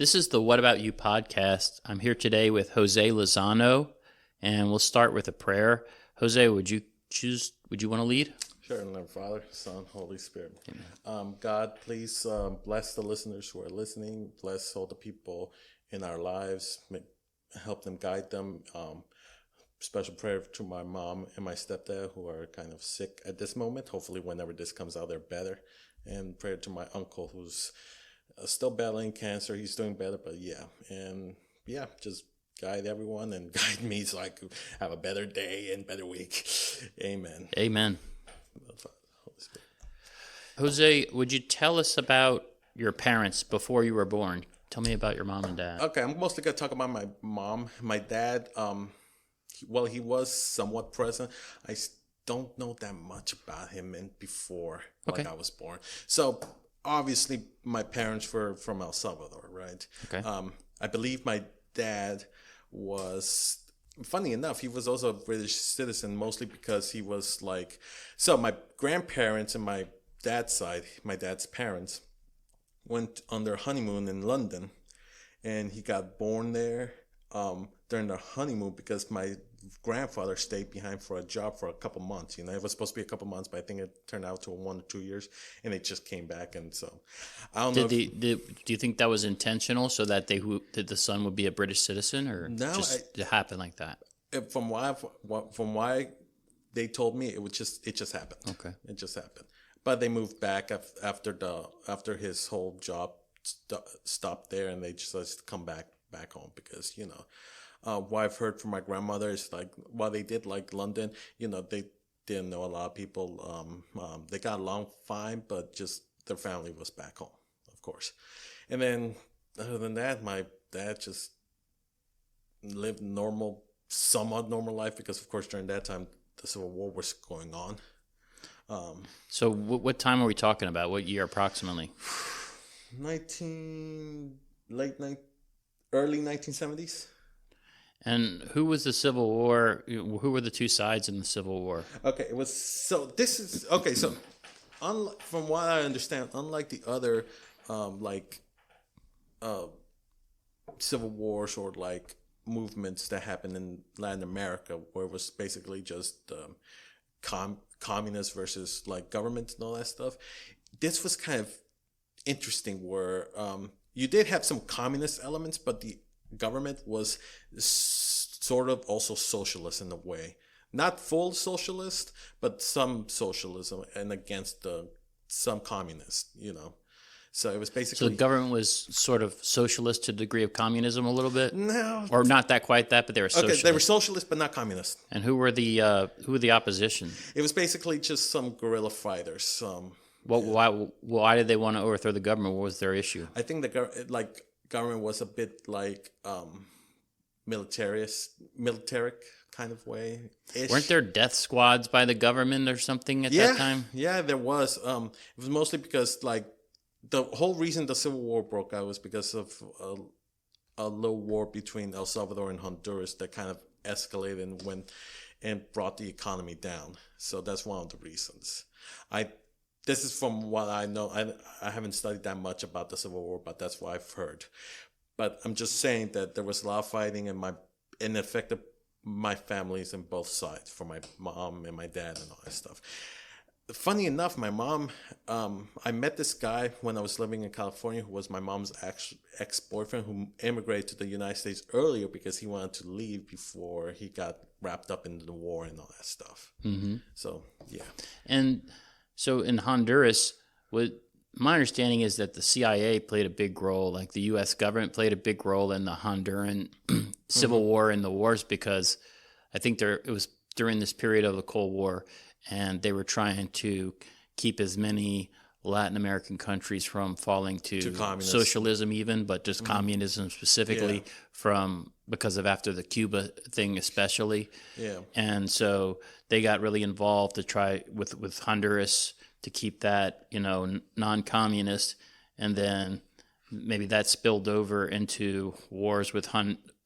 This is the What About You podcast. I'm here today with Jose Lozano, and we'll start with a prayer. Jose, would you want to lead? Sure, in the name of Father, Son, Holy Spirit. God, please bless the listeners who are listening. Bless all the people in our lives. Help them, guide them. Special prayer to my mom and my stepdad who are kind of sick at this moment. Hopefully, whenever this comes out, they're better. And prayer to my uncle who's still battling cancer. He's doing better, but just guide everyone and guide me so I could have a better day and better week. Amen. Amen. Jose, would you tell us about your parents before you were born? Tell me about your mom and dad. Okay, I'm mostly going to talk about my mom. My dad, he was somewhat present. I don't know that much about him before I was born. So, obviously, my parents were from El Salvador, right? Okay. I believe my dad was, funny enough, he was also a British citizen, mostly because he was my grandparents and my dad's side, my dad's parents, went on their honeymoon in London, and he got born there during their honeymoon because my grandfather stayed behind for a job for a couple months. It was supposed to be a couple months, but I think it turned out to 1 or 2 years, and they just came back. And so, I don't know. Do you think that was intentional, so that the son would be a British citizen, or it happened like that? From why they told me, it just happened. Okay, it just happened. But they moved back after his whole job stopped there, and they just come back home because what I've heard from my grandmother is while they did like London, they didn't know a lot of people. They got along fine, but just their family was back home, of course. And then other than that, my dad just lived somewhat normal life because, of course, during that time the Civil War was going on. So what time are we talking about? What year approximately? Early 1970s. And who was the Civil War? Who were the two sides in the Civil War? Okay, So from what I understand, unlike the other civil wars or movements that happened in Latin America, where it was basically just communists versus government and all that stuff, this was kind of interesting, where you did have some communist elements, but the government was sort of also socialist in a way. Not full socialist, but some socialism, and against some communists, So it was basically... So the government was sort of socialist to the degree of communism a little bit? No. Or not that quite that, but they were socialist. Okay, they were socialist, but not communist. And who were the opposition? It was basically just some guerrilla fighters. Why did they want to overthrow the government? What was their issue? I think the government was a bit militaric kind of way. Weren't there death squads by the government or something at that time? Yeah, there was. It was mostly because the whole reason the Civil War broke out was because of a little war between El Salvador and Honduras that kind of escalated and brought the economy down. So that's one of the reasons. This is from what I know. I haven't studied that much about the Civil War, but that's what I've heard. But I'm just saying that there was a lot of fighting, and it affected my families on both sides, for my mom and my dad and all that stuff. Funny enough, my mom, I met this guy when I was living in California who was my mom's ex-boyfriend, who immigrated to the United States earlier because he wanted to leave before he got wrapped up in the war and all that stuff. Mm-hmm. So, yeah. And so in Honduras, my understanding is that the CIA played a big role, like the U.S. government played a big role in the Honduran Civil War and the wars, because I think it was during this period of the Cold War, and they were trying to keep as many Latin American countries from falling to socialism even, but just communism specifically because of after the Cuba thing especially. Yeah. And so they got really involved to try with Honduras to keep that, non-communist, and then maybe that spilled over into wars with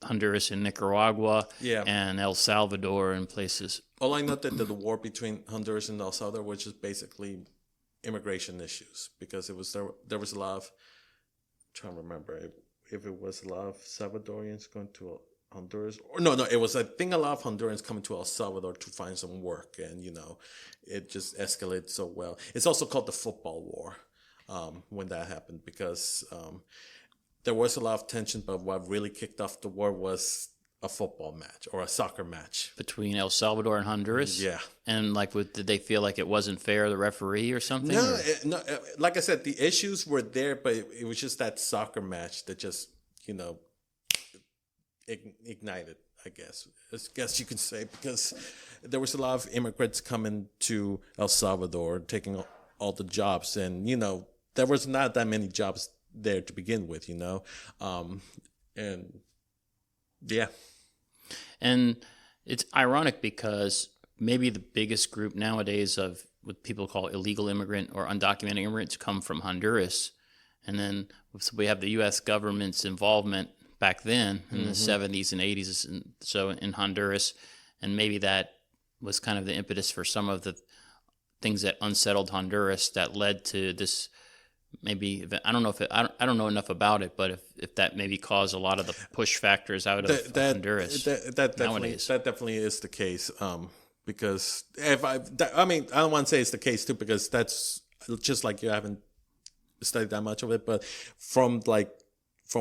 Honduras and Nicaragua and El Salvador and places. All I know that the war between Honduras and El Salvador was just basically immigration issues, because there was a lot of, I'm trying to remember, if it was a lot of Salvadorians going to Honduras, or no, it was, I think, a lot of Hondurans coming to El Salvador to find some work, and it just escalated so well. It's also called the football war when that happened, because there was a lot of tension, but what really kicked off the war was a football match or a soccer match between El Salvador and Honduras. Yeah, and did they feel like it wasn't fair, the referee or something? No, like I said, the issues were there, but it was just that soccer match that just ignited, I guess you can say, because there was a lot of immigrants coming to El Salvador, taking all the jobs, and there was not that many jobs there to begin with, and yeah. And it's ironic because maybe the biggest group nowadays of what people call illegal immigrant or undocumented immigrants come from Honduras. And then we have the U.S. government's involvement back then in the 70s and 80s, and so in Honduras. And maybe that was kind of the impetus for some of the things that unsettled Honduras that led to this. Maybe I don't know if I don't know enough about it, but if that maybe caused a lot of the push factors out of Honduras nowadays. That definitely is the case. Because I don't want to say it's the case too, because that's just like you haven't studied that much of it, but from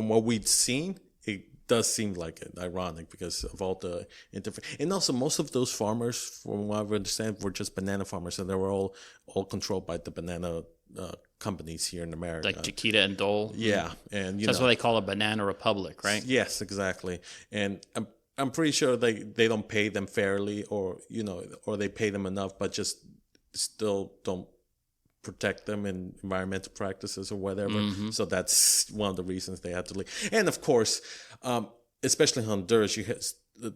what we've seen, it does seem like it ironic because of all the and also most of those farmers, from what I understand, were just banana farmers, and they were all controlled by the banana companies here in America, like Chiquita and Dole. Yeah, and that's why they call a banana republic, right? Yes, exactly. And I'm pretty sure they don't pay them fairly, or they pay them enough, but just still don't protect them in environmental practices or whatever. So that's one of the reasons they had to leave. And of course, especially in Honduras,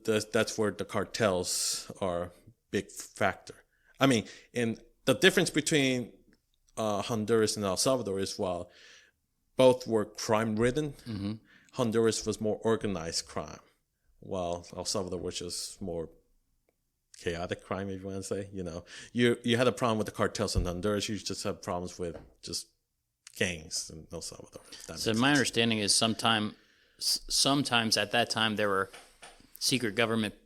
that's where the cartels are a big factor. I mean, and the difference between Honduras and El Salvador is, while both were crime-ridden, Honduras was more organized crime, while El Salvador was just more chaotic crime, if you want to say. You had a problem with the cartels in Honduras. You just have problems with just gangs in El Salvador. So my understanding is sometimes at that time there were secret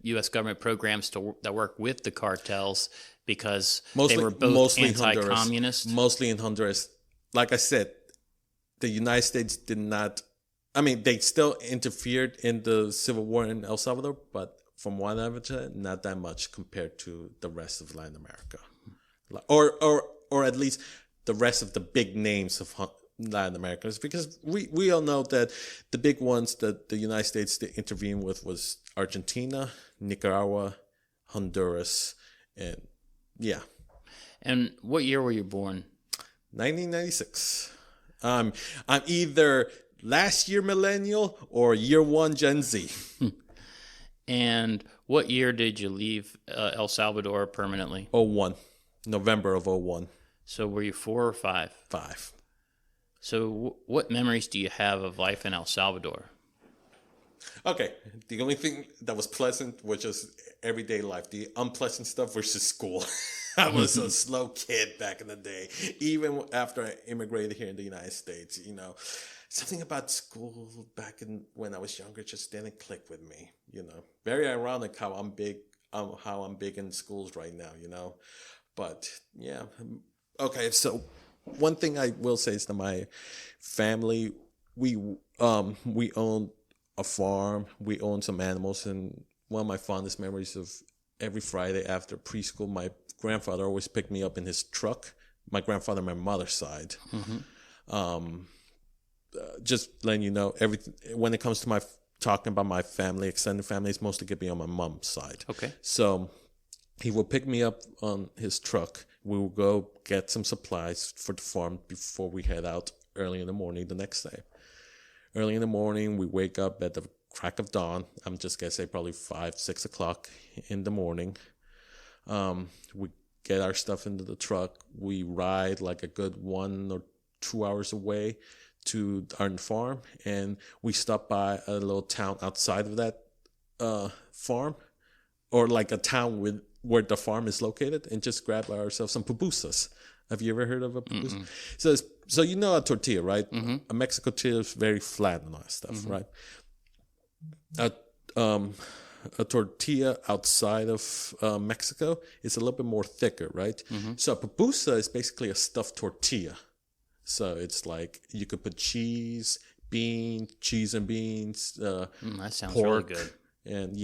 U.S. government programs that work with the cartels, because they were both anti-communist. Mostly in Honduras. Like I said, the United States did not... I mean, they still interfered in the civil war in El Salvador, but from what I've said, not that much compared to the rest of Latin America. Or at least the rest of the big names of Latin America. Because we all know that the big ones that the United States intervened with was Argentina, Nicaragua, Honduras, and yeah. And what year were you born? 1996. I'm either last year millennial or year one Gen Z. And what year did you leave El Salvador permanently? 01. November of 01. So were you 4 or 5? 5. So what memories do you have of life in El Salvador? Okay, the only thing that was pleasant was just everyday life. The unpleasant stuff was just school. I was a slow kid back in the day, even after I immigrated here in the United States. Something about school back when I was younger just didn't click with me. Very ironic how I'm big in schools right now. But yeah, okay. So one thing I will say is that my family, we own a farm, we own some animals, and one of my fondest memories of every Friday after preschool, my grandfather always picked me up in his truck. My grandfather, my mother's side. Just letting you know, everything when it comes to talking about my family, extended family, it's mostly gonna be on my mom's side. Okay. So he will pick me up on his truck. We will go get some supplies for the farm before we head out early in the morning the next day. Early in the morning, we wake up at the crack of dawn. I'm just gonna say probably 5-6 o'clock in the morning. We get our stuff into the truck. We ride like a good 1 or 2 hours away to our farm, and we stop by a little town outside of that farm, or like a town where the farm is located, and just grab ourselves some pupusas. Have you ever heard of a pupusa? So So you know a tortilla, right? A Mexico tortilla is very flat and all that stuff, right? A tortilla outside of Mexico is a little bit more thicker, right? So a pupusa is basically a stuffed tortilla. So it's like you could put cheese and beans, that sounds pork, really good. and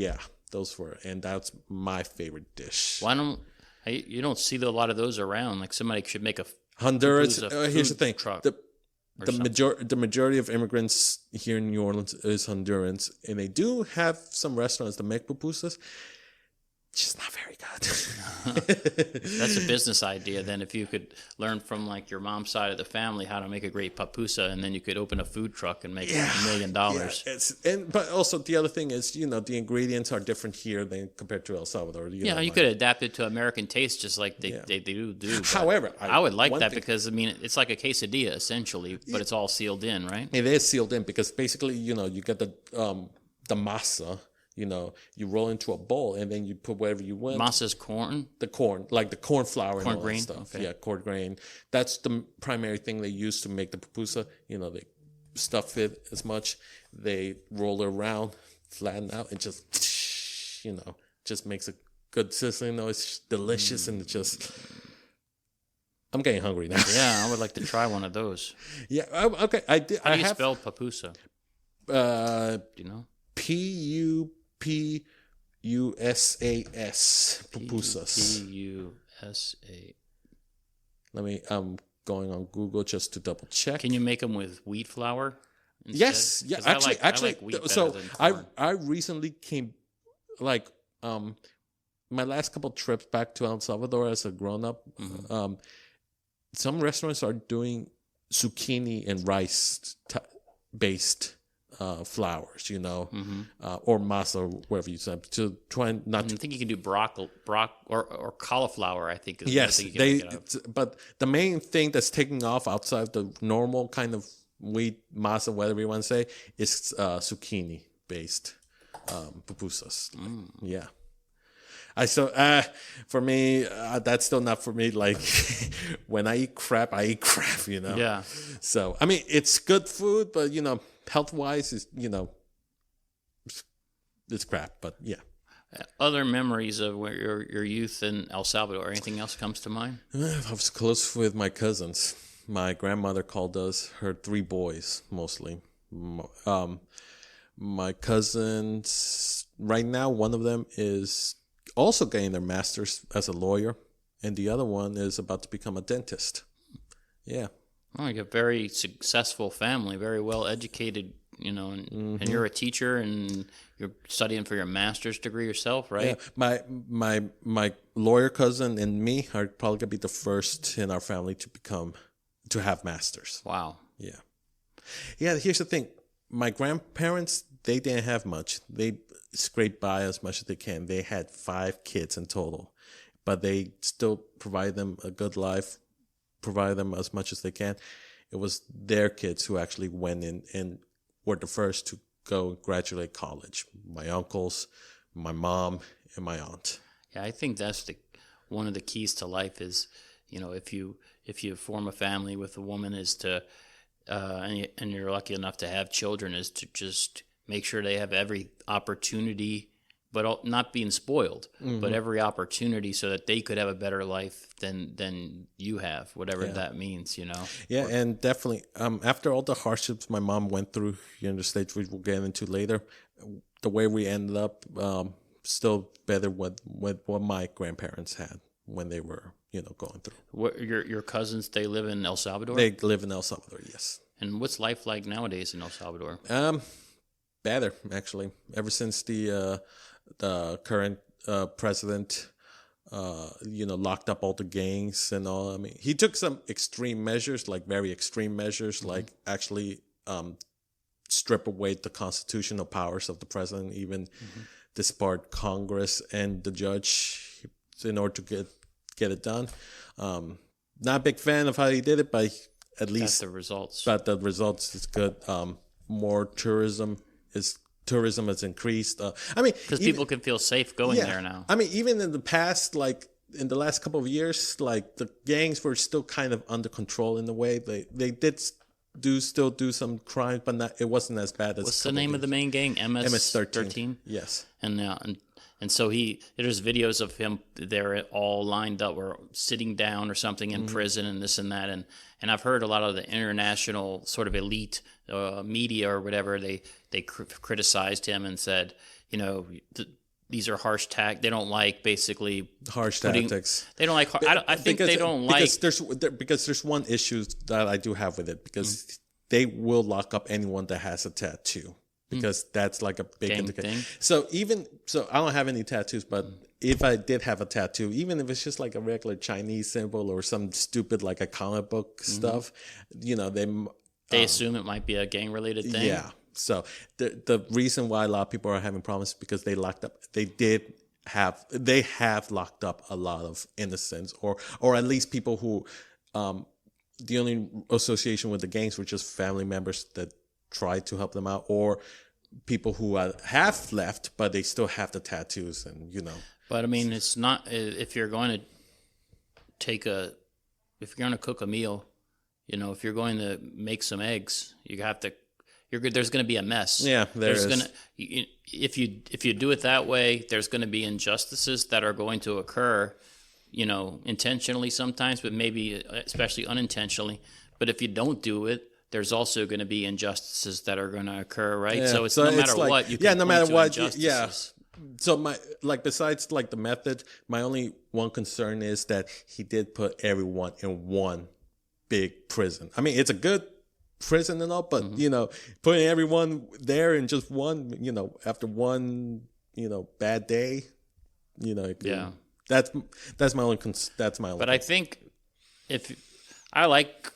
and that's my favorite dish. Why don't you don't see a lot of those around? Like somebody should make a Honduras. pupusa Here's the food thing: truck the majority of immigrants here in New Orleans is Hondurans, and they do have some restaurants that make pupusas. Just not very good. That's a business idea. Then, if you could learn from like your mom's side of the family how to make a great pupusa, and then you could open a food truck and make $1 million. But also the other thing is, the ingredients are different here than compared to El Salvador. You could adapt it to American taste, just like they do. However, I would like that because it's like a quesadilla essentially, but it's all sealed in, right? It is sealed in because basically, you get the masa. You roll into a bowl and then you put whatever you want. Masa's corn? The corn, like the corn flour and all grain? that stuff. Okay. Yeah, corn grain. That's the primary thing they use to make the pupusa. They stuff it as much. They roll it around, flatten out, and just, just makes a good sizzling. It's delicious and I'm getting hungry now. Yeah, I would like to try one of those. Yeah, okay. How do you spell pupusa? Do you know? Pupusas. Pupusas. Pusa. I'm going on Google just to double check. Can you make them with wheat flour instead? Yes. Yeah. Actually, I like wheat better than corn. I recently came, my last couple trips back to El Salvador as a grown up. Some restaurants are doing zucchini and rice based flours, or masa, or whatever you said, to try not I think you can do broccoli or cauliflower. I think. Yes, but the main thing that's taking off outside the normal kind of wheat masa, whatever you want to say, is zucchini based pupusas. Yeah. For me, that's still not for me. Like when I eat crap, Yeah. So it's good food, but health wise is it's crap. But yeah. Other memories of your youth in El Salvador? Anything else comes to mind? I was close with my cousins. My grandmother called us her three boys mostly. My cousins right now, one of them is also getting their master's as a lawyer, and the other one is about to become a dentist. Yeah. Oh, you have a very successful family, very well educated, and you're a teacher and you're studying for your master's degree yourself, right? Yeah. My lawyer cousin and me are probably gonna be the first in our family to have masters. Wow. Yeah. Yeah. Here's the thing: my grandparents, they didn't have much. They scraped by as much as they can. They had 5 kids in total, but they still provide them a good life, provide them as much as they can. It was their kids who actually went in and were the first to go and graduate college. My uncles, my mom, and my aunt. Yeah, I think that's one of the keys to life is, if you form a family with a woman is to, and you're lucky enough to have children, is to just make sure they have every opportunity, but not being spoiled, but every opportunity so that they could have a better life than you have, whatever that means, Yeah, and definitely, after all the hardships my mom went through here in the States, which we'll get into later, the way we ended up, still better with what my grandparents had when they were, going through. What your cousins? They live in El Salvador. They live in El Salvador, yes. And what's life like nowadays in El Salvador? Better, actually. Ever since the current president, locked up all the gangs and all. He took some extreme measures, like very extreme measures, like actually strip away the constitutional powers of the president, even disbarred Congress and the judge in order to get it done. Not a big fan of how he did it, but at least the results. But the results is good. More tourism has increased. Because people can feel safe going there now. Even in the past, like in the last couple of years, like the gangs were still kind of under control in a way. They did still do some crime, but not, it wasn't as bad as. What's the name of the main gang? MS-13. Yes. And so there's videos of him. They're all lined up or sitting down or something in prison and this and that. And I've heard a lot of the international sort of elite media or whatever, they criticized him and said, you know, these are harsh they don't like basically harsh tactics. They don't like. I think they don't like because there's one issue that I do have with it, because they will lock up anyone that has a tattoo, because that's like a big indicator. So I don't have any tattoos, but if I did have a tattoo, even if it's just like a regular Chinese symbol or some stupid like a comic book stuff, you know, they assume it might be a gang related thing. Yeah. So the reason why a lot of people are having problems is because they have locked up a lot of innocents, or at least people who the only association with the gangs were just family members that tried to help them out, or people who have left but they still have the tattoos, and you know. But I mean, it's not, if you're going to cook a meal, you know, if you're going to make some eggs, you have to. There's going to be a mess. Yeah, if you do it that way, there's going to be injustices that are going to occur, you know, intentionally sometimes, but maybe especially unintentionally. But if you don't do it, there's also going to be injustices that are going to occur, right? Yeah. So no matter what, you can no matter what, yeah. So besides like the method, my only one concern is that he did put everyone in one big prison. I mean, it's a good prison and all, but you know, putting everyone there in just one, you know, after one, you know, bad day, you know, that's my only But I think if I like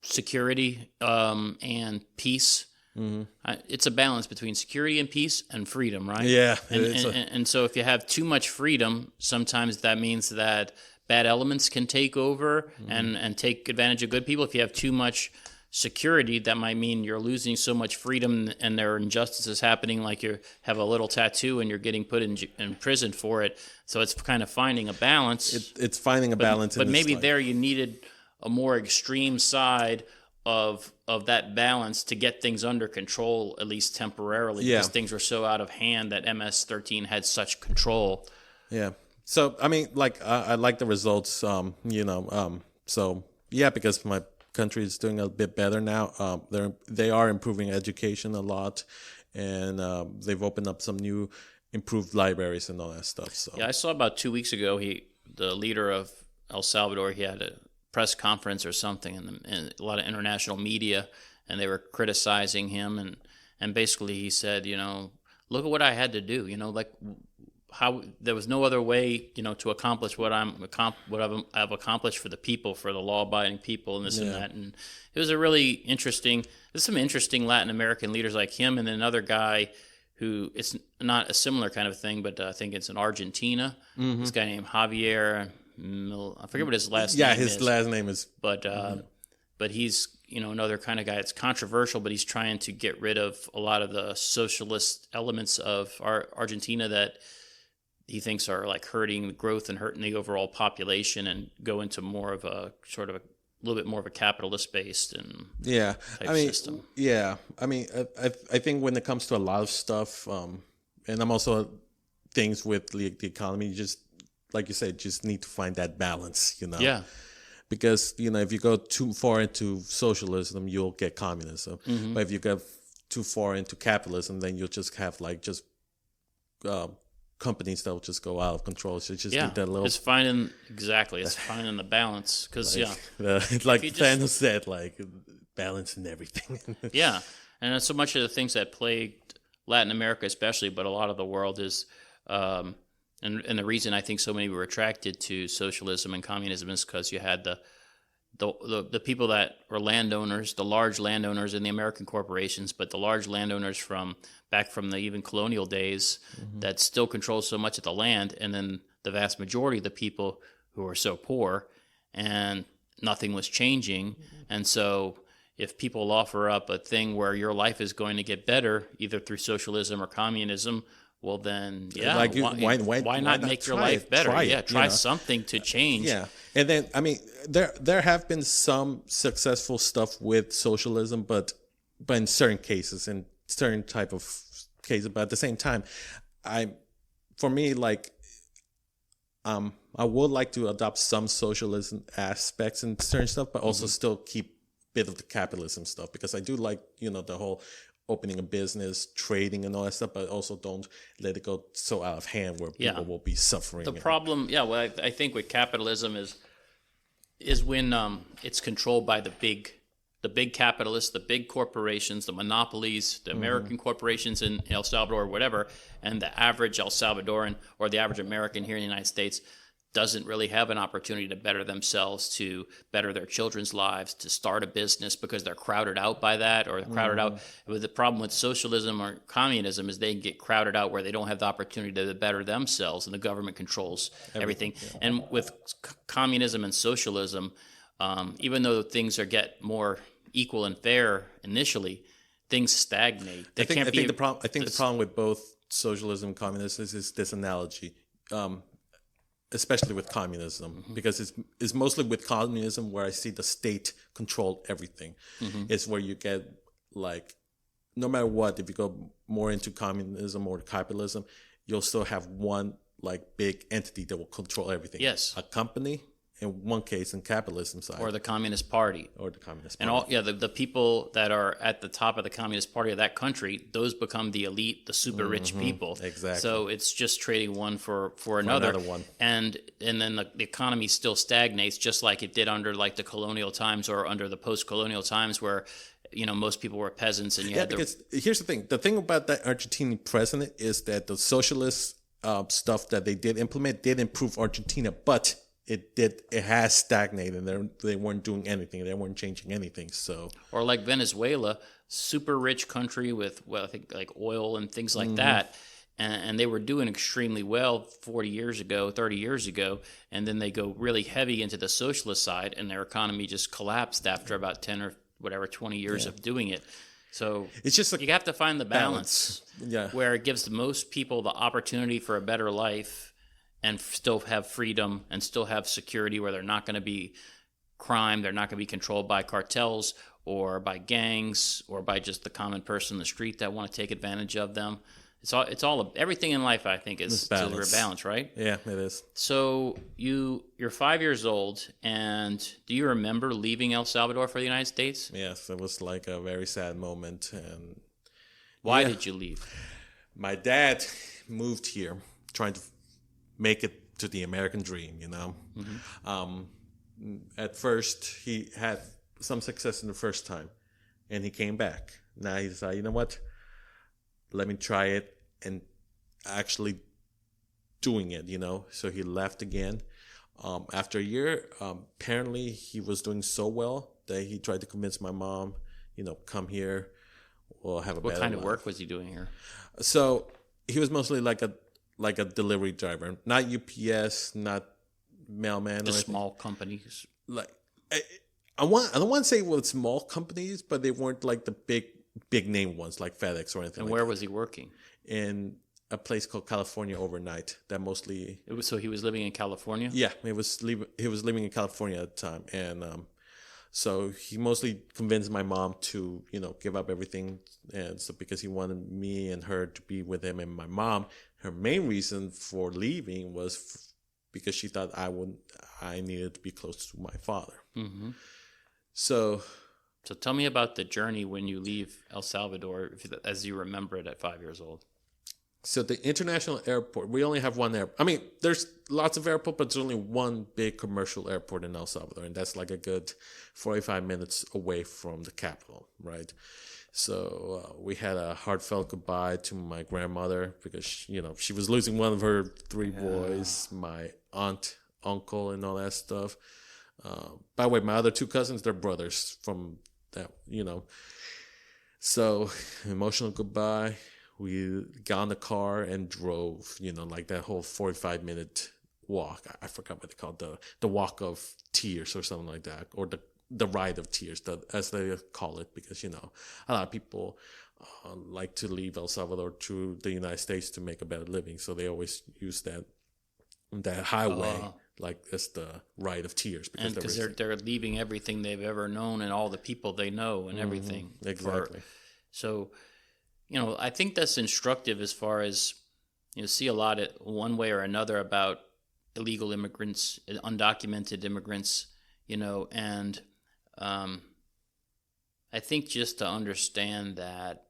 security and peace, it's a balance between security and peace and freedom, right? Yeah. And so if you have too much freedom, sometimes that means that bad elements can take over and take advantage of good people. If you have too much security, that might mean you're losing so much freedom and there are injustices happening, like you have a little tattoo and you're getting put in prison for it. So it's kind of finding a balance. It's finding a balance. But maybe there you needed a more extreme side of that balance to get things under control, at least temporarily, because things were so out of hand that MS-13 had such control. Yeah. So, I mean, like, I like the results, you know, so, yeah, because my country is doing a bit better now. They are improving education a lot, and they've opened up some new improved libraries and all that stuff. So yeah, I saw about 2 weeks ago, the leader of El Salvador, he had a press conference or something, and a lot of international media, and they were criticizing him, and basically he said, you know, look at what I had to do, you know, like, how there was no other way, you know, to accomplish what I've accomplished for the people, for the law-abiding people, and this and that. And it was a really interesting. There's some interesting Latin American leaders like him, and then another guy who it's not a similar kind of thing, but I think it's in Argentina. This guy named Javier. I forget what his last name is. Yeah, his last name is. But he's, you know, another kind of guy. It's controversial, but he's trying to get rid of a lot of the socialist elements of Argentina that he thinks are like hurting the growth and hurting the overall population, and go into more of a sort of a little bit more of a capitalist based and type system. Yeah, I mean, I think when it comes to a lot of stuff, and I'm also things with the economy, you just, like you said, just need to find that balance, you know? Yeah. Because, you know, if you go too far into socialism, you'll get communism. But if you go too far into capitalism, then you'll just have like companies that will just go out of control. So just need that little. It's finding the balance, because like Thanos said, like balance in everything. Yeah, and so much of the things that plagued Latin America, especially, but a lot of the world is, and the reason I think so many were attracted to socialism and communism is because you had the people that were landowners, the large landowners in the American corporations, but the large landowners back from the even colonial days that still control so much of the land, and then the vast majority of the people who were so poor, and nothing was changing. And so if people offer up a thing where your life is going to get better, either through socialism or communism, well then, yeah, Like, why not not make your try life it? better? Try Yeah, it, try something to change. Yeah, and then I mean, there have been some successful stuff with socialism, but in certain cases, in certain type of cases. But at the same time, for me, like, I would like to adopt some socialism aspects and certain stuff, but also still keep a bit of the capitalism stuff, because I do like, the whole opening a business, trading and all that stuff, but also don't let it go so out of hand where people will be suffering. The problem, well, I think with capitalism is when it's controlled by the big capitalists, the big corporations, the monopolies, the American corporations in El Salvador or whatever, and the average El Salvadoran or the average American here in the United States doesn't really have an opportunity to better themselves, to better their children's lives, to start a business, because they're crowded out by that, or crowded out. But the problem with socialism or communism is they get crowded out where they don't have the opportunity to better themselves, and the government controls everything. Yeah. And with communism and socialism, even though things get more equal and fair initially, things stagnate. I think the problem with both socialism and communism is this analogy. Especially with communism, because it's mostly with communism where I see the state control everything. It's where you get, like, no matter what, if you go more into communism or capitalism, you'll still have one, like, big entity that will control everything. Yes. A company, in one case, in capitalism side. Or the Communist Party. And the people that are at the top of the Communist Party of that country, those become the elite, the super rich people. Exactly. So it's just trading one for another one. And then the economy still stagnates, just like it did under, like, the colonial times or under the post-colonial times, where most people were peasants, and because here's the thing. The thing about that Argentinian president is that the socialist stuff that they did implement did improve Argentina, but it has stagnated, and they weren't doing anything. They weren't changing anything. So, or like Venezuela, super rich country with, well, I think, like, oil and things like that. And they were doing extremely well 40 years ago, 30 years ago. And then they go really heavy into the socialist side, and their economy just collapsed after about 10 or whatever, 20 years of doing it. So it's just you have to find the balance. Yeah. Where it gives most people the opportunity for a better life, and still have freedom and still have security, where they're not going to be crime, they're not going to be controlled by cartels or by gangs or by just the common person in the street that want to take advantage of them. It's all everything in life, I think, is balance, right? Yeah, it is. So you're 5 years old, and do you remember leaving El Salvador for the United States? Yes, it was like a very sad moment. And why did you leave? My dad moved here trying to make it to the American dream, At first, he had some success in the first time, and he came back. Now he decided, you know what? Let me try it, and actually doing it, So he left again. After a year, apparently he was doing so well that he tried to convince my mom, come here, we'll have a better life. What kind of work was he doing here? So he was mostly like a delivery driver, not UPS, not mailman. The small companies. Like, I don't want to say small companies, but they weren't like the big name ones like FedEx or anything. And where was he working? In a place called California Overnight. That mostly. So he was living in California. Yeah, he was living in California at the time, and so he mostly convinced my mom to give up everything, and so because he wanted me and her to be with him. And my mom, her main reason for leaving was because she thought I needed to be close to my father. Mm-hmm. So tell me about the journey when you leave El Salvador, as you remember it at 5 years old. So the international airport, we only have one airport. I mean, there's lots of airports, but there's only one big commercial airport in El Salvador, and that's like a good 45 minutes away from the capital, right? So we had a heartfelt goodbye to my grandmother because, she was losing one of her three boys, my aunt, uncle, and all that stuff. By the way, my other two cousins, they're brothers from that, So, emotional goodbye. We got in the car and drove, like that whole 45-minute walk. I forgot what they call it, the walk of tears or something like that, or the ride of tears, as they call it, because, a lot of people like to leave El Salvador to the United States to make a better living. So they always use that highway like as the rite of tears, because they're leaving everything they've ever known and all the people they know and everything. Exactly. So, I think that's instructive as far as see a lot of one way or another about illegal immigrants, undocumented immigrants, and I think just to understand that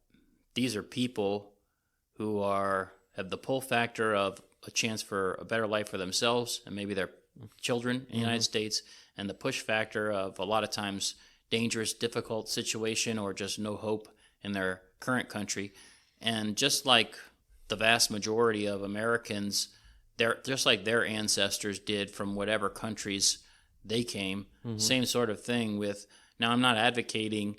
these are people who have the pull factor of a chance for a better life for themselves and maybe their children in the United States, and the push factor of a lot of times dangerous, difficult situation or just no hope in their current country. And just like the vast majority of Americans, they're just like their ancestors did from whatever countries they came, same sort of thing with, now I'm not advocating,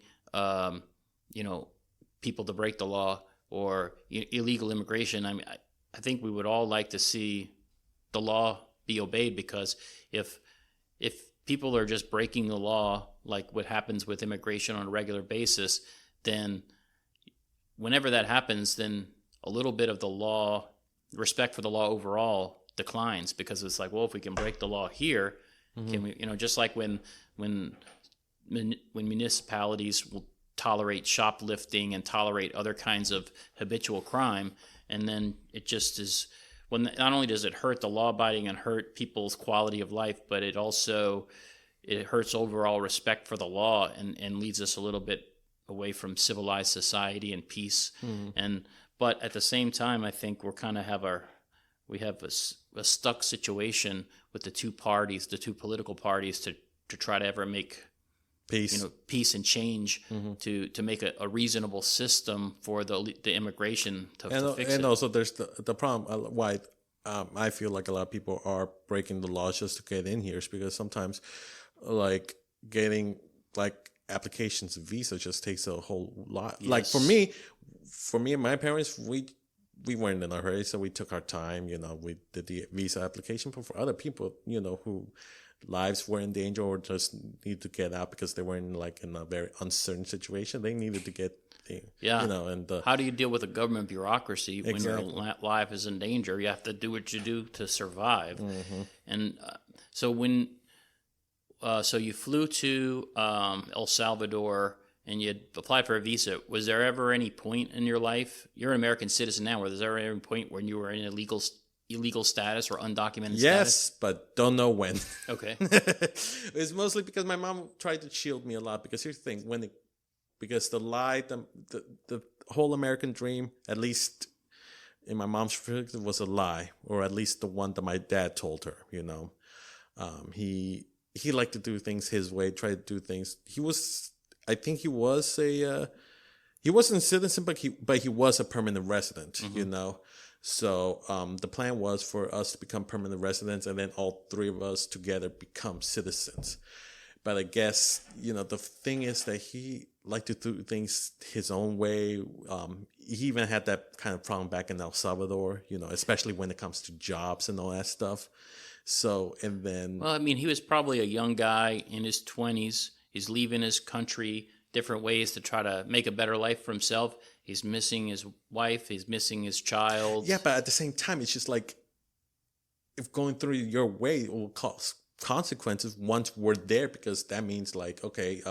people to break the law or illegal immigration. I mean, I think we would all like to see the law be obeyed, because if people are just breaking the law, like what happens with immigration on a regular basis, then whenever that happens, then a little bit of the law, respect for the law overall, declines, because it's like, well, if we can break the law here, can we, just like when municipalities will tolerate shoplifting and tolerate other kinds of habitual crime, and then it just is, when not only does it hurt the law-abiding and hurt people's quality of life, but it hurts overall respect for the law and leads us a little bit away from civilized society and peace. But at the same time, I think we have a stuck situation with the two political parties to try to ever make peace and change to make a reasonable system for the immigration to fix it. And also there's the problem why I feel like a lot of people are breaking the laws just to get in here is because sometimes like getting like applications visa just takes a whole lot. Yes. Like for me and my parents, we weren't in a hurry, so we took our time, we did the visa application. But for other people, who lives were in danger or just need to get out because they were in a very uncertain situation, they needed to get and how do you deal with a government bureaucracy when your life is in danger? You have to do what you do to survive. And so so you flew to El Salvador and you applied for a visa. Was there ever any point in your life, you're an American citizen now, was there ever any point when you were in illegal status or undocumented status? Yes, but don't know when. Okay. It's mostly because my mom tried to shield me a lot, because here's the thing, because the lie, the whole American dream, at least in my mom's perspective, was a lie, or at least the one that my dad told her, he liked to do things his way, try to do things. He wasn't a citizen, but he was a permanent resident, So the plan was for us to become permanent residents, and then all three of us together become citizens. But I guess, the thing is that he liked to do things his own way. He even had that kind of problem back in El Salvador, especially when it comes to jobs and all that stuff. So, and then... Well, I mean, he was probably a young guy in his 20s. He's leaving his country different ways to try to make a better life for himself. He's missing his wife. He's missing his child. Yeah, but at the same time, it's just like, if going through your way will cause consequences once we're there, because that means like, okay,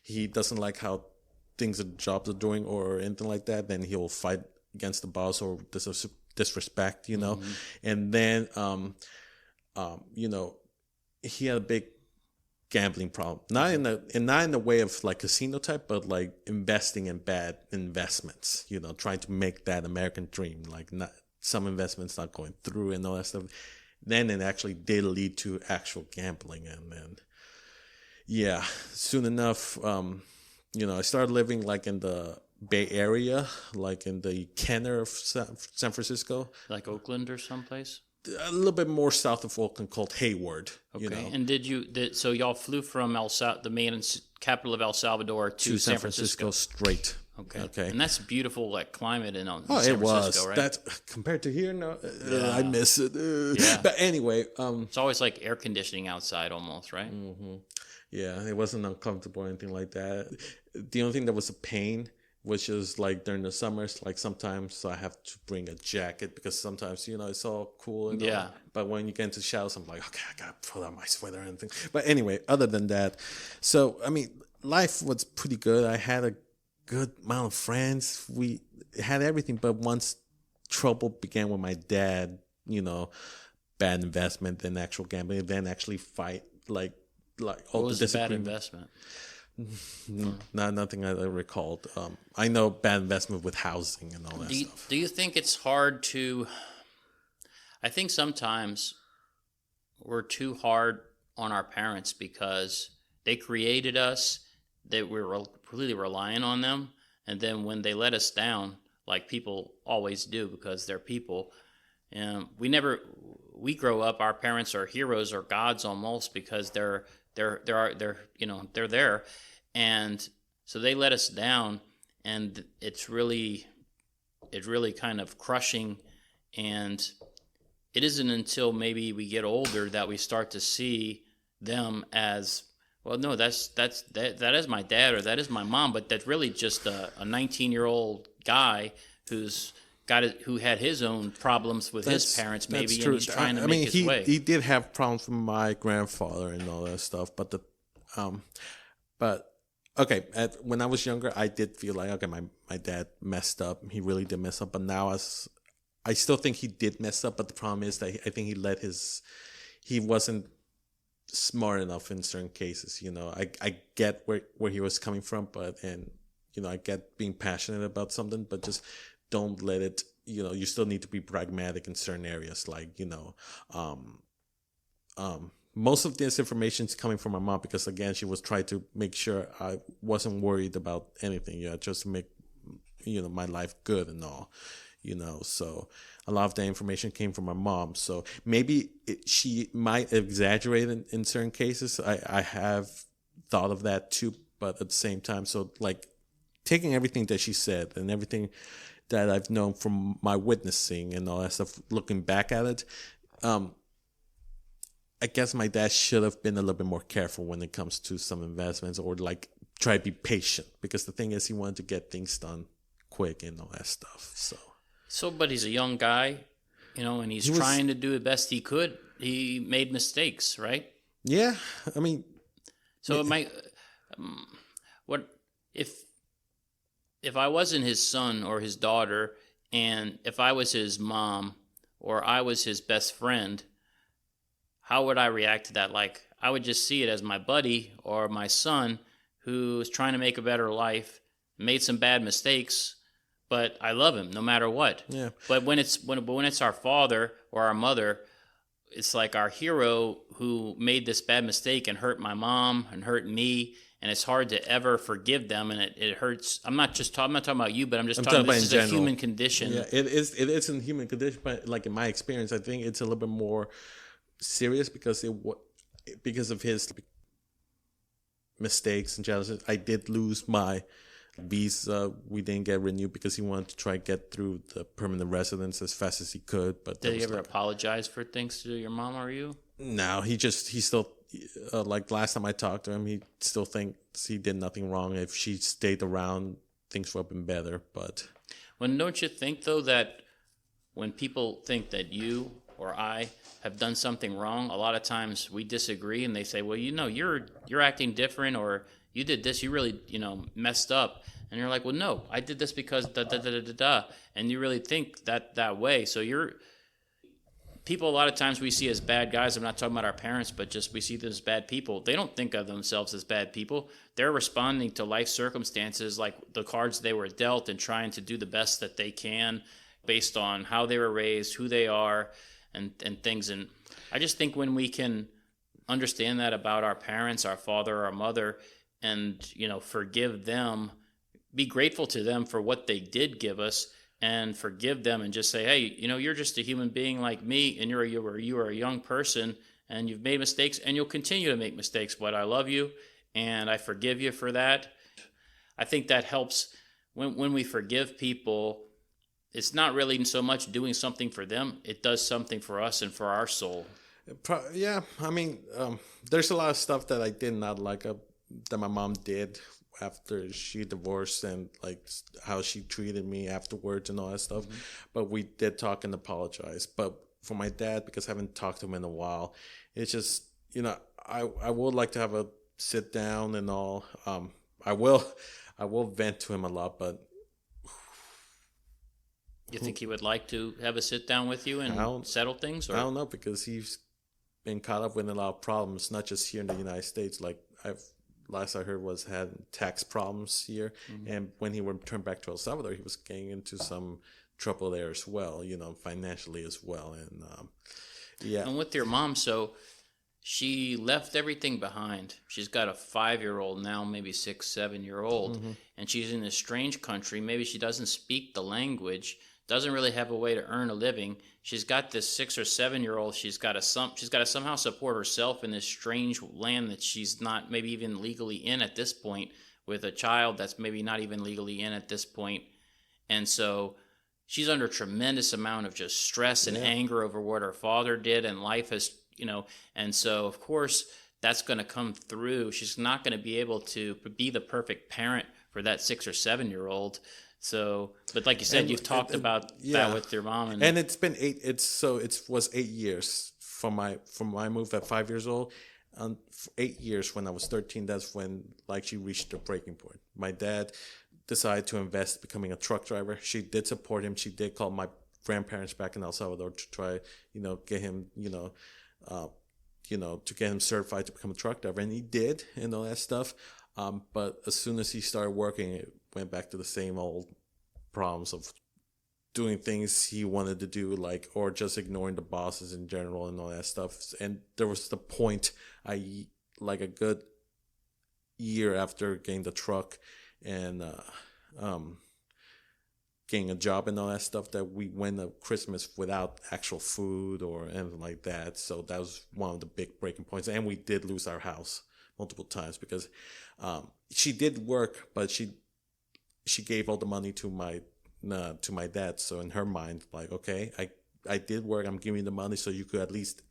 he doesn't like how things the jobs are doing or anything like that, then he'll fight against the boss or disrespect, And then, he had a big gambling problem, not in the way of like casino type, but like investing in bad investments, trying to make that American dream, like not some investments not going through and all that stuff. Then it actually did lead to actual gambling, and then soon enough, I started living like in the Bay Area, like in the Kenner of San Francisco, like Oakland or someplace. A little bit more south of Oakland, called Hayward. Okay. And so y'all flew from the main capital of El Salvador to San Francisco straight. Okay. And that's beautiful, like climate in San Francisco, was. Right? That compared to here, no, I miss it. Yeah. But anyway, it's always like air conditioning outside, almost, right? Yeah, it wasn't uncomfortable or anything like that. The only thing that was a pain which is like during the summers, like sometimes I have to bring a jacket because sometimes, it's all cool and Yeah. all. But when you get into showers, I'm like, okay, I gotta put on my sweater and things. But anyway, other than that, so I mean, life was pretty good. I had a good amount of friends. We had everything, but once trouble began with my dad, bad investment, then actual gambling, then actually fight, like all What was the the bad disagreement. investment? Nothing I recalled. I know bad investment with housing and all that stuff. Do you think it's hard to? I think sometimes we're too hard on our parents because they created us, that we're completely relying on them, and then when they let us down, like people always do because they're people, and we grow up, our parents are heroes or gods almost because they're there, and so they let us down, and it's really kind of crushing. And it isn't until maybe we get older that we start to see them as, well, no, that is my dad or that is my mom, but that's really just a 19-year-old guy who had his own problems with his parents, maybe, and he's trying to make his way. He did have problems with my grandfather and all that stuff, but okay, when I was younger, I did feel like, okay, my dad messed up. He really did mess up, but now I still think he did mess up, but the problem is that I think he wasn't smart enough in certain cases. I get where he was coming from, I get being passionate about something, but just don't let it, you still need to be pragmatic in certain areas. Like, most of this information is coming from my mom because, again, she was trying to make sure I wasn't worried about anything, just to make, my life good and all. So a lot of the information came from my mom. So maybe she might exaggerate in certain cases. I have thought of that too, but at the same time, so like taking everything that she said and everything that I've known from my witnessing and all that stuff, looking back at it, I guess my dad should have been a little bit more careful when it comes to some investments, or like try to be patient, because the thing is he wanted to get things done quick and all that stuff. So, but he's a young guy, and he's trying to do the best he could. He made mistakes, right? Yeah, I mean. So what if I wasn't his son or his daughter, and if I was his mom or I was his best friend, how would I react to that? Like, I would just see it as my buddy or my son who's trying to make a better life, made some bad mistakes, but I love him no matter what. Yeah. But when it's our father or our mother, it's like our hero who made this bad mistake and hurt my mom and hurt me, and it's hard to ever forgive them, and it hurts. I'm not talking about you, but I'm talking about this is a human condition. Yeah, it is a human condition, but like in my experience, I think it's a little bit more serious because of his mistakes and challenges. I did lose my visa. We didn't get renewed because he wanted to try to get through the permanent residence as fast as he could. But did he ever apologize for things to your mom or you? No, he still like last time I talked to him, he still thinks he did nothing wrong. If she stayed around, things would have been better. But don't you think though that when people think that you or I have done something wrong, a lot of times we disagree and they say, well, you're acting different, or you did this, you really, messed up. And you're like, well, no, I did this because da da da da da da. And you really think that way. So people a lot of times we see as bad guys. I'm not talking about our parents, but just we see them as bad people. They don't think of themselves as bad people. They're responding to life circumstances like the cards they were dealt and trying to do the best that they can based on how they were raised, who they are, and things. And I just think when we can understand that about our parents, our father, our mother, and, forgive them, be grateful to them for what they did give us, and forgive them and just say, hey, you're just a human being like me, and you are a young person, and you've made mistakes, and you'll continue to make mistakes, but I love you, and I forgive you for that. I think that helps when we forgive people. It's not really so much doing something for them. It does something for us and for our soul. Yeah, I mean, there's a lot of stuff that I did not like that my mom did after she divorced and like how she treated me afterwards and all that stuff. But we did talk and apologize. But for my dad, because I haven't talked to him in a while, it's just, I would like to have a sit down and all. I will vent to him a lot, but you think he would like to have a sit down with you and settle things? Or? I don't know, because he's been caught up with a lot of problems, not just here in the United States. Like last I heard was had tax problems here, and when he returned back to El Salvador, he was getting into some trouble there as well, financially as well, and yeah. And with your mom, so she left everything behind. She's got a 5-year-old now, maybe 6, 7-year-old, and she's in a strange country. Maybe she doesn't speak the language, doesn't really have a way to earn a living. She's got this 6 or 7-year-old. She's got to somehow support herself in this strange land that she's not maybe even legally in at this point, with a child that's maybe not even legally in at this point. And so she's under a tremendous amount of just stress and anger over what her father did, and life has, and so of course that's going to come through. She's not going to be able to be the perfect parent for that 6 or 7-year-old. So, but like you said, you've talked about that with your mom, and it's been 8. It was 8 years from my move at 5 years old, and 8 years when I was 13. That's when like she reached the breaking point. My dad decided to invest becoming a truck driver. She did support him. She did call my grandparents back in El Salvador to try, get him, to get him certified to become a truck driver, and he did, and all that stuff. But as soon as he started working, it went back to the same old problems of doing things he wanted to do, like, or just ignoring the bosses in general and all that stuff. And there was the point, like a good year after getting the truck and getting a job and all that stuff, that we went to Christmas without actual food or anything like that. So that was one of the big breaking points. And we did lose our house multiple times because she did work, but she gave all the money to my dad. So in her mind, like, okay, I did work, I'm giving you the money so you could at least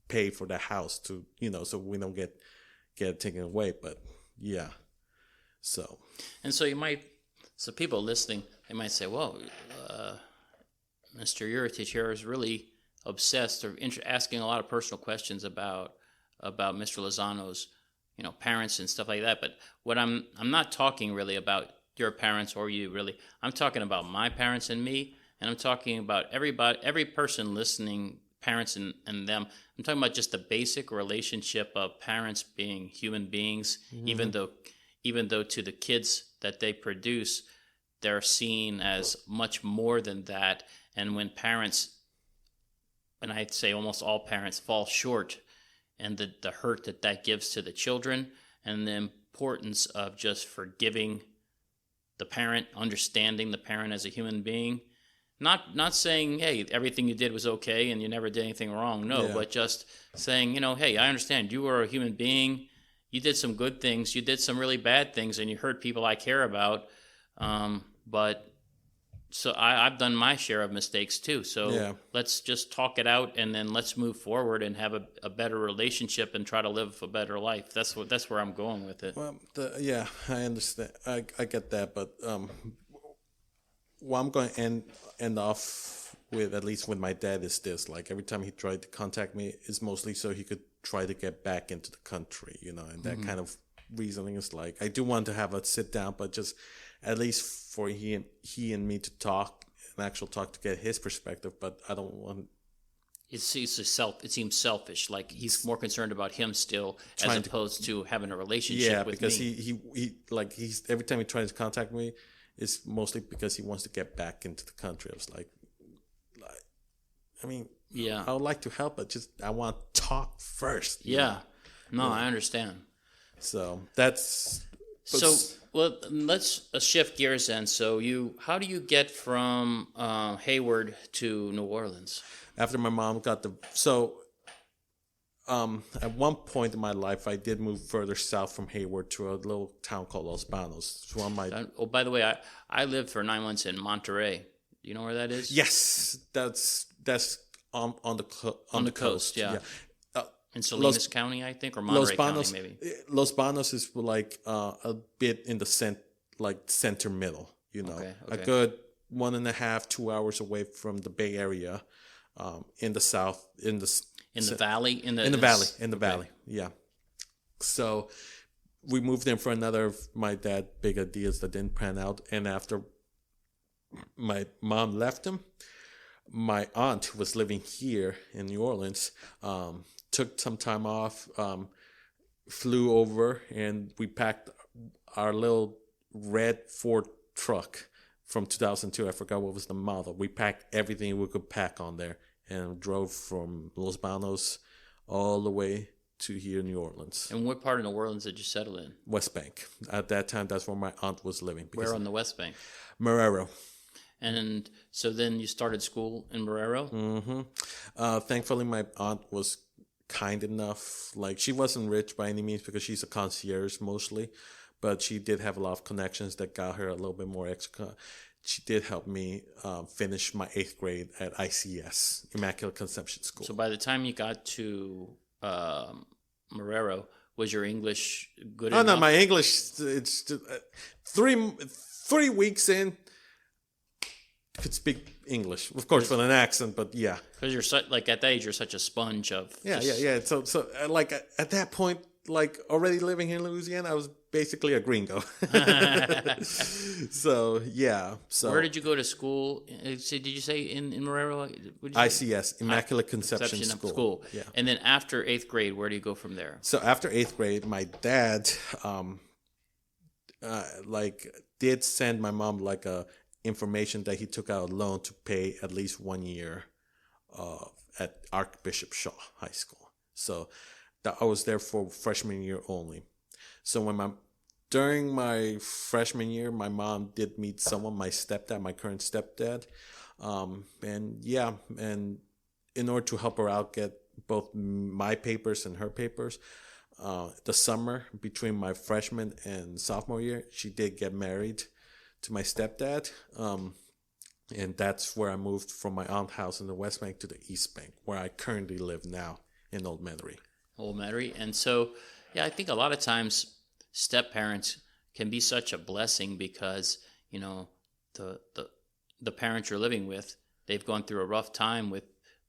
pay for the house to, so we don't get it taken away. But yeah. So people listening, they might say, well, Mr. Yuritich here is really obsessed or asking a lot of personal questions about Mr. Lozano's, parents and stuff like that. But what I'm not talking really about your parents or you really. I'm talking about my parents and me, and I'm talking about every person listening, parents and them. I'm talking about just the basic relationship of parents being human beings, even though to the kids that they produce, they're seen as much more than that. And when parents, and I'd say almost all parents, fall short, and the hurt that gives to the children, and the importance of just forgiving the parent, understanding the parent as a human being, not saying, hey, everything you did was okay and you never did anything wrong. No, but just saying, hey, I understand you are a human being. You did some good things. You did some really bad things, and you hurt people I care about. But so I've done my share of mistakes too. So let's just talk it out, and then let's move forward and have a better relationship and try to live a better life. That's where I'm going with it. Well, I understand. I get that, but what I'm going to end off with, at least with my dad, is this: like every time he tried to contact me, it's mostly so he could try to get back into the country, and that kind of reasoning is like, I do want to have a sit down, but just at least for he and me to talk, an actual talk, to get his perspective. But I don't want. It seems selfish. Like he's more concerned about him still, as opposed to having a relationship with me. Yeah, because he's every time he tries to contact me, it's mostly because he wants to get back into the country. I was like, I mean, I would like to help, but just I want to talk first. I understand. So that's well, let's shift gears then. So how do you get from Hayward to New Orleans? After my mom got at one point in my life, I did move further south from Hayward to a little town called Los Banos. By the way, I lived for 9 months in Monterey. Do you know where that is? Yes, that's on the coast. Yeah. In Salinas County, I think, or Monterey County, maybe. Los Banos is like a bit in the center middle. A good 1.5, 2 hours away from the Bay Area, in the south, in the valley, in the valley. Yeah. So we moved in for another of my dad's big ideas that didn't pan out, and after my mom left him, my aunt, who was living here in New Orleans, took some time off, flew over, and we packed our little red Ford truck from 2002. I forgot what was the model. We packed everything we could pack on there and drove from Los Banos all the way to here in New Orleans. And what part of New Orleans did you settle in? West Bank. At that time, that's where my aunt was living. Where on the West Bank? Marrero. And so then you started school in Marrero? Mm-hmm. Thankfully, my aunt was kind enough. Like, she wasn't rich by any means because she's a concierge mostly, but she did have a lot of connections that got her a little bit more extra. She did help me finish my 8th grade at ICS, Immaculate Conception School. So by the time you got to Marrero, was your English good enough? Oh, no, my English, it's just, 3 weeks in, could speak English, of course, with an accent, but yeah. Because you're like at that age, you're such a sponge of. Yeah. So like at that point, like already living here in Louisiana, I was basically a gringo. So yeah. So where did you go to school? Did you say in Marrero? ICS, Immaculate Conception School. Yeah. And then after 8th grade, where do you go from there? So after 8th grade, my dad, did send my mom like a information that he took out a loan to pay at least 1 year at Archbishop Shaw High School. So that I was there for freshman year only. So during my freshman year, my mom did meet someone, my current stepdad. And in order to help her out get both my papers and her papers, the summer between my freshman and sophomore year, she did get married to my stepdad, and that's where I moved from my aunt's house in the West Bank to the East Bank, where I currently live now in Old Metairie. And so, yeah, I think a lot of times step parents can be such a blessing because the parents you're living with, they've gone through a rough time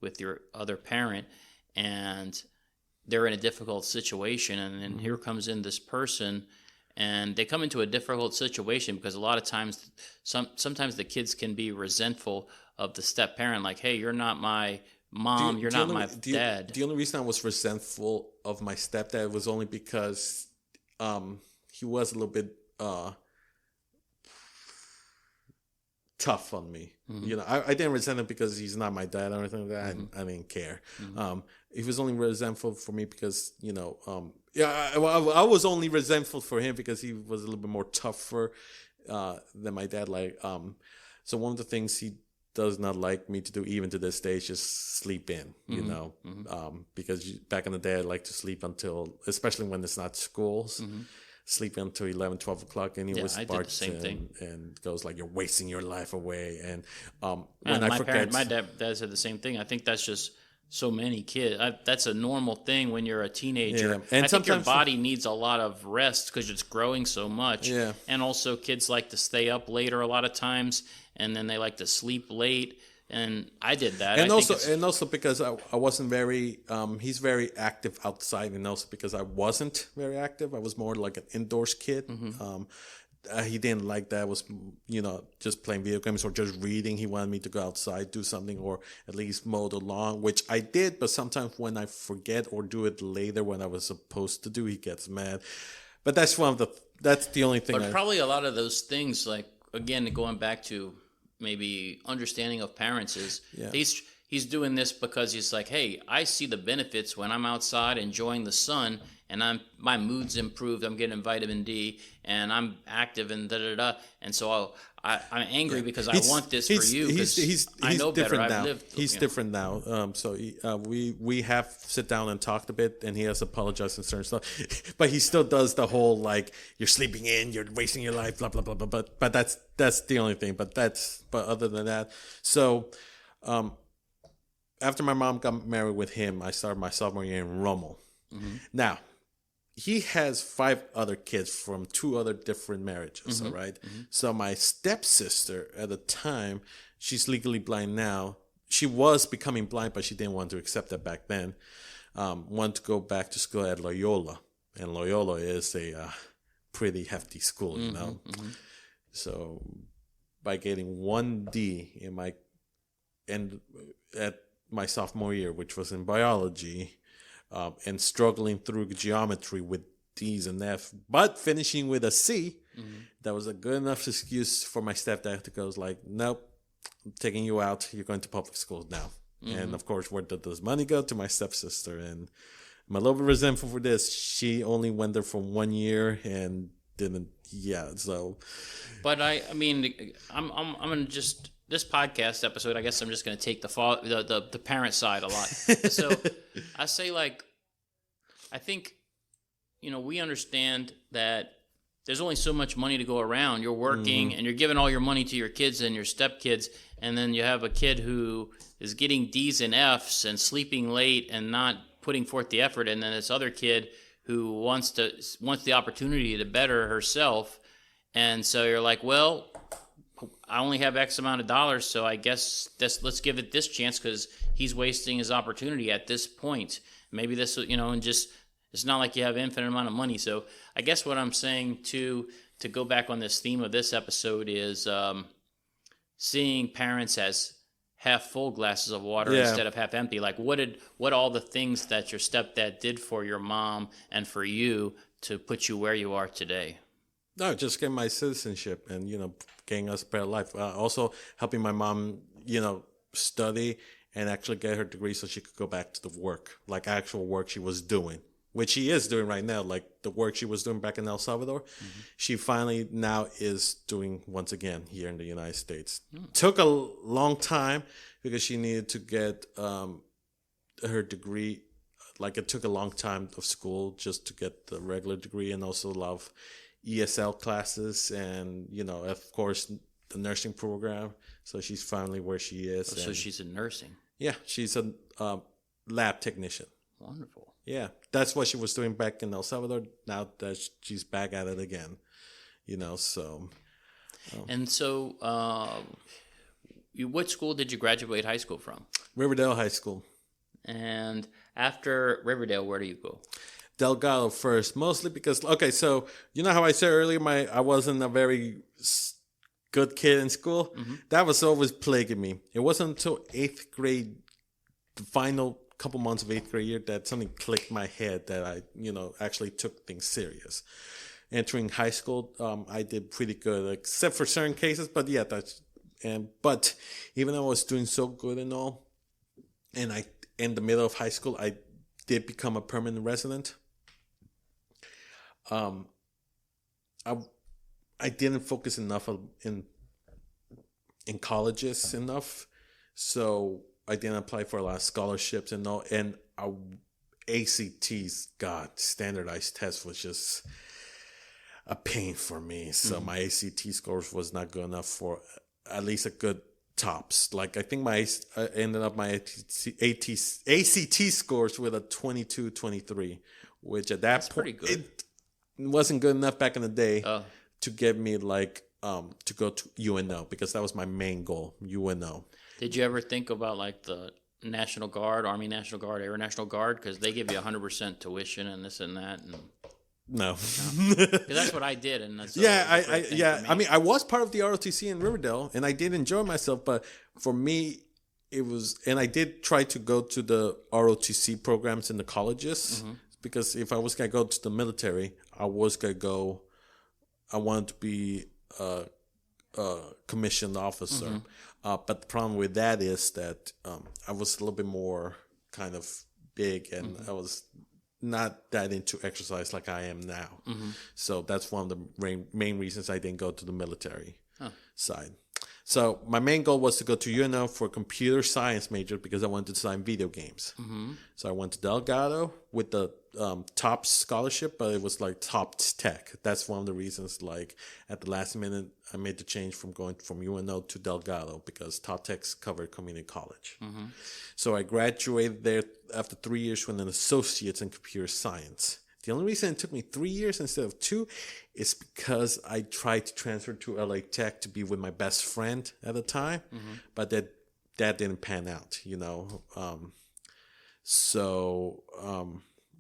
with your other parent, and they're in a difficult situation, and then here comes in this person. And they come into a difficult situation because a lot of times, sometimes the kids can be resentful of the step parent, like, "Hey, you're not my mom, you're not my dad." The only reason I was resentful of my stepdad was only because he was a little bit tough on me. I didn't resent him because he's not my dad or anything like that. I didn't care. He was only resentful for me because I was only resentful for him because he was a little bit more tougher than my dad. So one of the things he does not like me to do, even to this day, is just sleep in. Because back in the day, I like to sleep until, especially when it's not schools. Sleep until 11, 12 o'clock, and he was barks and goes like, "You're wasting your life away." And my dad said the same thing. I think that's just so many kids. That's a normal thing when you're a teenager. Yeah. And I think your body needs a lot of rest because it's growing so much. Yeah. And also, kids like to stay up later a lot of times, and then they like to sleep late. And I did that. And also because I wasn't very, he's very active outside, and also because I wasn't very active, I was more like an indoors kid. He didn't like that. I was, just playing video games or just reading. He wanted me to go outside, do something, or at least mow the lawn, which I did. But sometimes when I forget or do it later when I was supposed to do, he gets mad. But that's the only thing. But probably a lot of those things, like, again, going back to maybe understanding of parents is he's doing this because he's like, "Hey, I see the benefits when I'm outside enjoying the sun, and my mood's improved. I'm getting vitamin D, and I'm active, and and so I'm angry because I want this for you. He's I know different better. now. He's different now. So we have sit down and talked a bit, and he has apologized and certain stuff, but he still does the whole like, "You're sleeping in, you're wasting your life, blah blah blah blah." But that's the only thing. But other than that, so after my mom got married with him, I started my sophomore year in Rommel. Now, he has 5 other kids from 2 other different marriages, all right? So my stepsister at the time, she's legally blind now. She was becoming blind, but she didn't want to accept that back then. Wanted to go back to school at Loyola. And Loyola is a pretty hefty school, you know? So by getting 1D in my at my sophomore year, which was in biology, and struggling through geometry with D's and F, but finishing with a C, that was a good enough excuse for my stepdad to go like, nope, I'm taking you out. You're going to public school now. And of course, where does money go? To my stepsister. And I'm a little bit resentful for this. She only went there for 1 year and didn't. Yeah. So, but I mean, I'm gonna just this podcast episode. I guess I'm just gonna take the parent side a lot. So I say like, I think, we understand that there's only so much money to go around. You're working and you're giving all your money to your kids and your stepkids, and then you have a kid who is getting D's and F's and sleeping late and not putting forth the effort, and then this other kid who wants the opportunity to better herself, and so you're like, well, I only have X amount of dollars, so I guess let's give it this chance because he's wasting his opportunity at this point. Maybe this, and just it's not like you have infinite amount of money. So I guess what I'm saying to go back on this theme of this episode is seeing parents as half full glasses of water instead of half empty. Like what all the things that your stepdad did for your mom and for you to put you where you are today? No, just getting my citizenship and, getting us a better life. Also helping my mom, study and actually get her degree so she could go back to the work, like actual work she was doing, which she is doing right now. Like the work she was doing back in El Salvador, she finally now is doing once again here in the United States. Took a long time because she needed to get her degree. Like it took a long time of school just to get the regular degree, and also a lot of ESL classes and, of course, the nursing program. So she's finally where she is. So she's in nursing. Yeah, she's a lab technician. Wonderful. Yeah, that's what she was doing back in El Salvador. Now that she's back at it again, so. And so, what school did you graduate high school from? Riverdale High School. And after Riverdale, where do you go? Delgado first, mostly because, okay, so you know how I said earlier I wasn't a very good kid in school? That was always plaguing me. It wasn't until 8th grade, the final couple months of 8th grade year, that something clicked in my head that I, actually took things serious. Entering high school, I did pretty good, except for certain cases, but yeah, but even though I was doing so good and all, and in the middle of high school, I did become a permanent resident. I didn't focus enough in colleges enough, so I didn't apply for a lot of scholarships and all. And ACTs, standardized test was just a pain for me. So my ACT scores was not good enough for at least a good tops. Like I think I ended up my ACT scores with a 22, 23, which at that point pretty good. It wasn't good enough back in the day to get me to go to UNO, because that was my main goal, UNO. Did you ever think about like the National Guard, Army National Guard, Air National Guard? Because they give you 100% tuition and this and that. And no, because that's what I did, and that's I mean, I was part of the ROTC in Riverdale, and I did enjoy myself. But for me, it was, and I did try to go to the ROTC programs in the colleges, because if I was gonna go to the military, I wanted to be a commissioned officer. But the problem with that is that I was a little bit more kind of big, and I was not that into exercise like I am now. So that's one of the main reasons I didn't go to the military side. So my main goal was to go to UNO for a computer science major because I wanted to design video games. So I went to Delgado with the top scholarship, but it was like top tech. That's one of the reasons, like at the last minute, I made the change from going from UNO to Delgado because top tech's covered community college. So I graduated there after 3 years with an associate's in computer science. The only reason it took me 3 years instead of 2 is because I tried to transfer to LA Tech to be with my best friend at the time, but that didn't pan out, you know.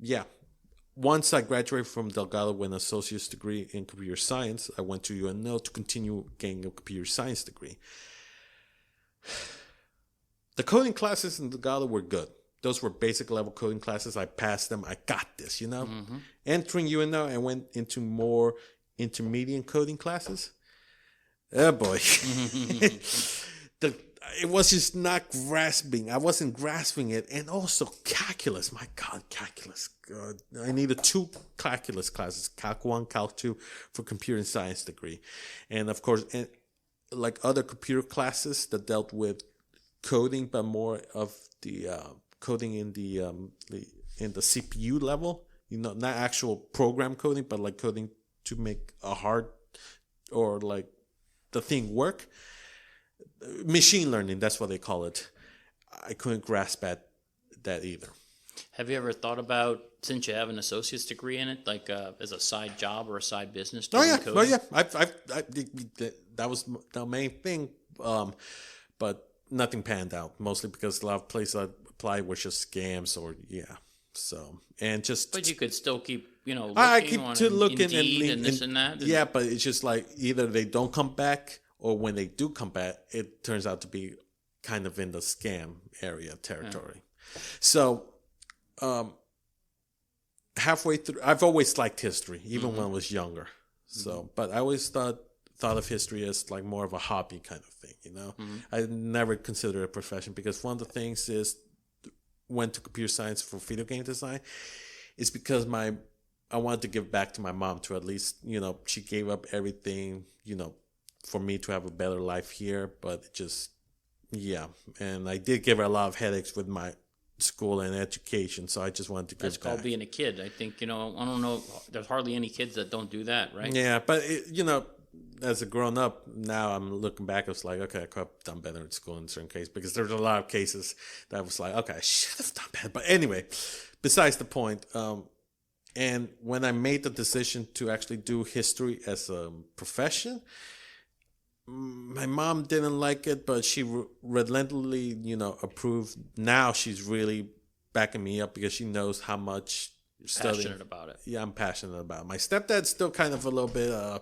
Yeah. Once I graduated from Delgado with an associate's degree in computer science, I went to UNO to continue getting a computer science degree. The coding classes in Delgado were good. Those were basic level coding classes. I passed them. I got this, you know. Entering UNO, I went into more intermediate coding classes. Oh boy. It was just not grasping. I wasn't grasping it. And also calculus. My God, calculus. God. I needed 2 calculus classes, Calc 1, Calc 2 for computer science degree. And of course, like other computer classes that dealt with coding, but more of the coding in the CPU level, you know, not actual program coding, but like coding to make a hard or like the thing work. Machine learning, that's what they call it. I couldn't grasp at that either. Have you ever thought about, since you have an associate's degree in it, like as a side job or a side business? Coding? Oh yeah. That was the main thing, but nothing panned out. Mostly because a lot of places I applied were just scams or So and just. But you could still keep, looking I keep on to looking Indeed and this and that. Yeah, but it's just like either they don't come back, or when they do come back, it turns out to be kind of in the scam area territory. Yeah. So, halfway through, I've always liked history, even when I was younger. So, but I always thought of history as like more of a hobby kind of thing, you know. I never considered it a profession because one of the things is went to computer science for video game design. It's because I wanted to give back to my mom to at least, she gave up everything, for me to have a better life here, but it just, and I did give her a lot of headaches with my school and education, so I just wanted to give That's back. called being a kid. I think, I don't know, there's hardly any kids that don't do that, right? Yeah, but, as a grown-up, now I'm looking back, it's like, okay, I could have done better in school in certain cases, because there's a lot of cases that I was like, okay, I should have done better. But anyway, besides the point, and when I made the decision to actually do history as a profession, my mom didn't like it, but she relentlessly, approved. Now she's really backing me up because she knows how much studying. Passionate about it. Yeah, I'm passionate about it. My stepdad's still kind of a little bit, you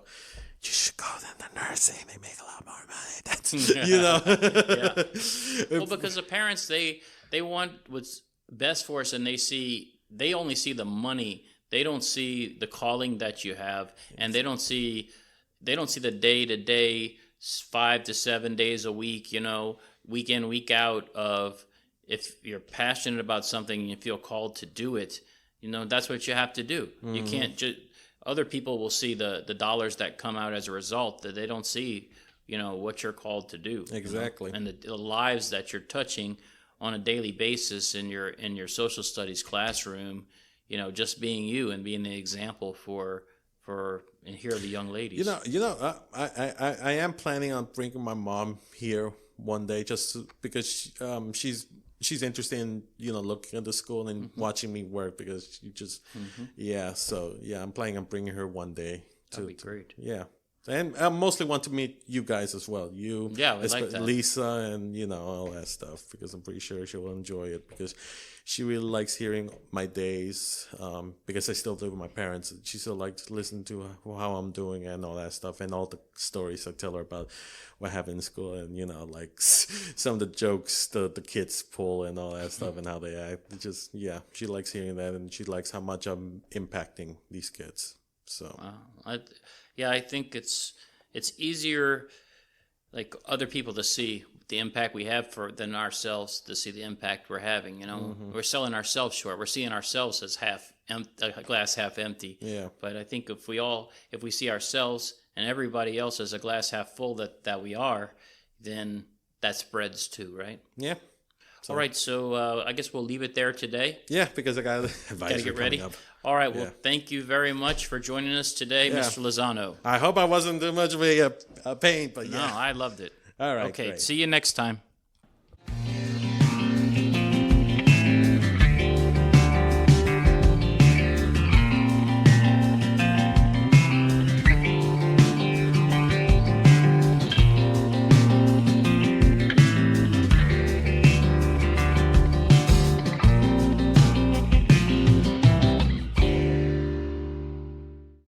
should go into nursing. They make a lot more money. That's, Well, because the parents, they want what's best for us, and they only see the money. They don't see the calling that you have, and they don't see the day-to-day 5 to 7 days a week, week in, week out of if you're passionate about something and you feel called to do it, that's what you have to do. You can't just, other people will see the dollars that come out as a result, that they don't see, what you're called to do. Exactly. And the lives that you're touching on a daily basis in your social studies classroom, just being you and being the example for and here are the young ladies. I am planning on bringing my mom here one day, just because she's interested in looking at the school and watching me work, because she just I'm planning on bringing her one day. That'd be great. And I mostly want to meet you guys as well. You, we like that. Lisa, and all that stuff, because I'm pretty sure she will enjoy it, because she really likes hearing my days, because I still live with my parents. She still likes to listen to how I'm doing and all that stuff, and all the stories I tell her about what happened in school, and like some of the jokes the kids pull and all that stuff, and how they act. It just she likes hearing that, and she likes how much I'm impacting these kids. So I think it's easier, like, other people to see the impact we have than ourselves to see the impact we're having. We're selling ourselves short. We're seeing ourselves as a glass half empty. Yeah. But I think if we see ourselves and everybody else as a glass half full that we are, then that spreads too, right? Yeah. All right, so I guess we'll leave it there today. Yeah, because I got advisory Get ready. coming up. All right, well, thank you very much for joining us today, Mr. Lozano. I hope I wasn't too much of a pain, but No, I loved it. All right. Okay, great. see you next time.